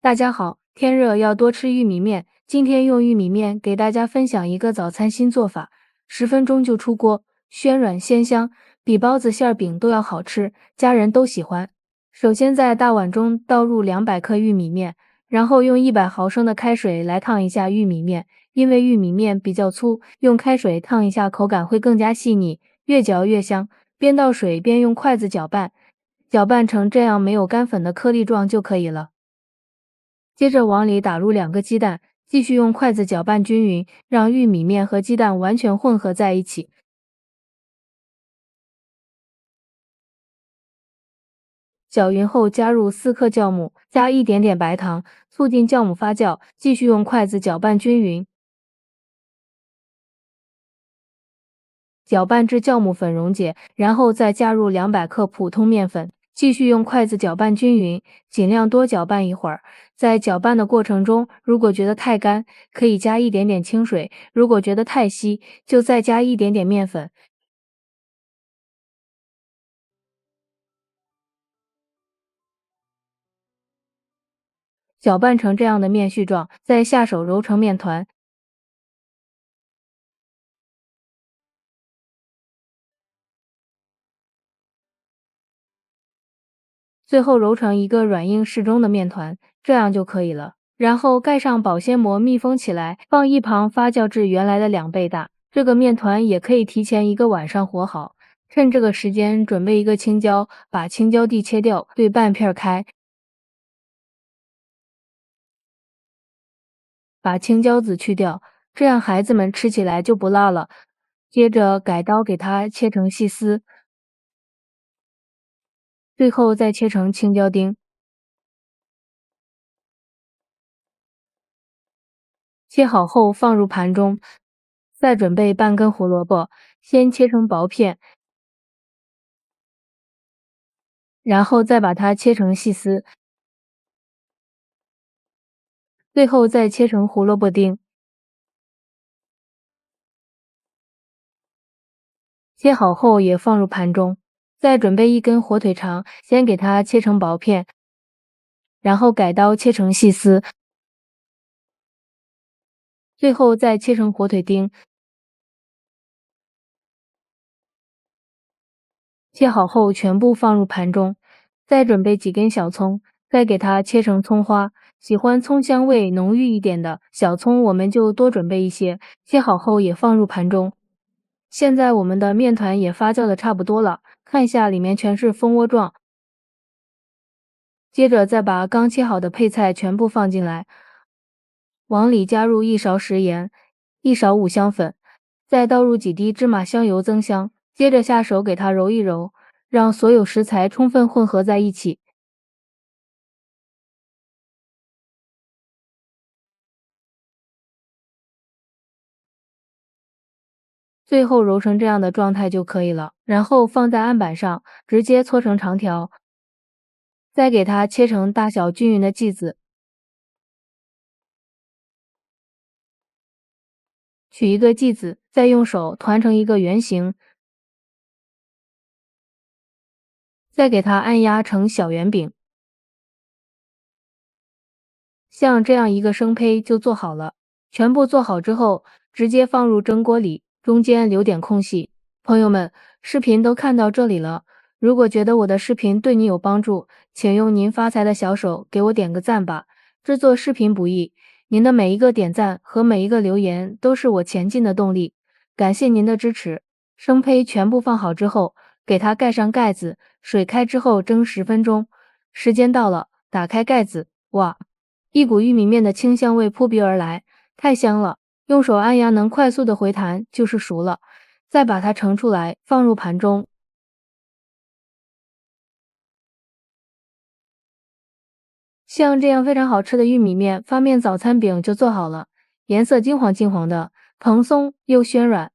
大家好，天热要多吃玉米面。今天用玉米面给大家分享一个早餐新做法，10分钟就出锅，暄软鲜香，比包子馅饼都要好吃，家人都喜欢。首先在大碗中倒入200克玉米面，然后用100毫升的开水来烫一下玉米面，因为玉米面比较粗，用开水烫一下口感会更加细腻，越嚼越香。边倒水边用筷子搅拌，搅拌成这样没有干粉的颗粒状就可以了。接着往里打入2个鸡蛋，继续用筷子搅拌均匀，让玉米面和鸡蛋完全混合在一起。搅匀后加入4克酵母，加一点点白糖，促进酵母发酵。继续用筷子搅拌均匀，搅拌至酵母粉溶解，然后再加入200克普通面粉。继续用筷子搅拌均匀，尽量多搅拌一会儿。在搅拌的过程中，如果觉得太干，可以加一点点清水；如果觉得太稀，就再加一点点面粉。搅拌成这样的面絮状，再下手揉成面团，最后揉成一个软硬适中的面团，这样就可以了。然后盖上保鲜膜密封起来，放一旁发酵至原来的2倍大。这个面团也可以提前1个晚上和好，趁这个时间准备一个青椒，把青椒蒂切掉，对半片开，把青椒籽去掉，这样孩子们吃起来就不辣了。接着改刀给它切成细丝，最后再切成青椒丁。切好后放入盘中，再准备半根胡萝卜，先切成薄片，然后再把它切成细丝，最后再切成胡萝卜丁。切好后也放入盘中，再准备一根火腿肠，先给它切成薄片，然后改刀切成细丝，最后再切成火腿丁。切好后全部放入盘中，再准备几根小葱，再给它切成葱花。喜欢葱香味浓郁一点的小葱，我们就多准备一些。切好后也放入盘中。现在我们的面团也发酵的差不多了，看一下里面全是蜂窝状。接着再把刚切好的配菜全部放进来，往里加入1勺食盐，1勺五香粉，再倒入几滴芝麻香油增香。接着下手给它揉一揉，让所有食材充分混合在一起。最后揉成这样的状态就可以了，然后放在案板上，直接搓成长条，再给它切成大小均匀的剂子，取一个剂子，再用手团成一个圆形，再给它按压成小圆饼。像这样一个生胚就做好了。全部做好之后，直接放入蒸锅里，中间留点空隙。朋友们，视频都看到这里了，如果觉得我的视频对你有帮助，请用您发财的小手给我点个赞吧。制作视频不易，您的每一个点赞和每一个留言都是我前进的动力。感谢您的支持。生胚全部放好之后，给它盖上盖子，水开之后蒸10分钟。时间到了，打开盖子，哇！一股玉米面的清香味扑鼻而来，太香了！用手按压能快速的回弹，就是熟了。再把它盛出来，放入盘中。像这样非常好吃的玉米面发面早餐饼就做好了，颜色金黄金黄的，蓬松又暄软，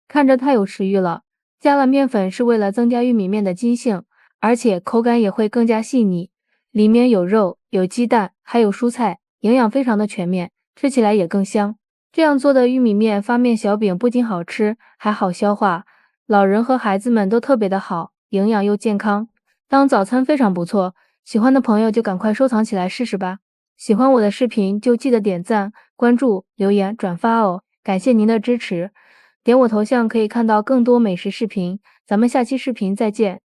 看着太有食欲了。加了面粉是为了增加玉米面的筋性，而且口感也会更加细腻。里面有肉、有鸡蛋，还有蔬菜，营养非常的全面，吃起来也更香。这样做的玉米面发面小饼不仅好吃，还好消化，老人和孩子们都特别的好，营养又健康，当早餐非常不错。喜欢的朋友就赶快收藏起来试试吧。喜欢我的视频就记得点赞、关注、留言、转发哦，感谢您的支持。点我头像可以看到更多美食视频，咱们下期视频再见。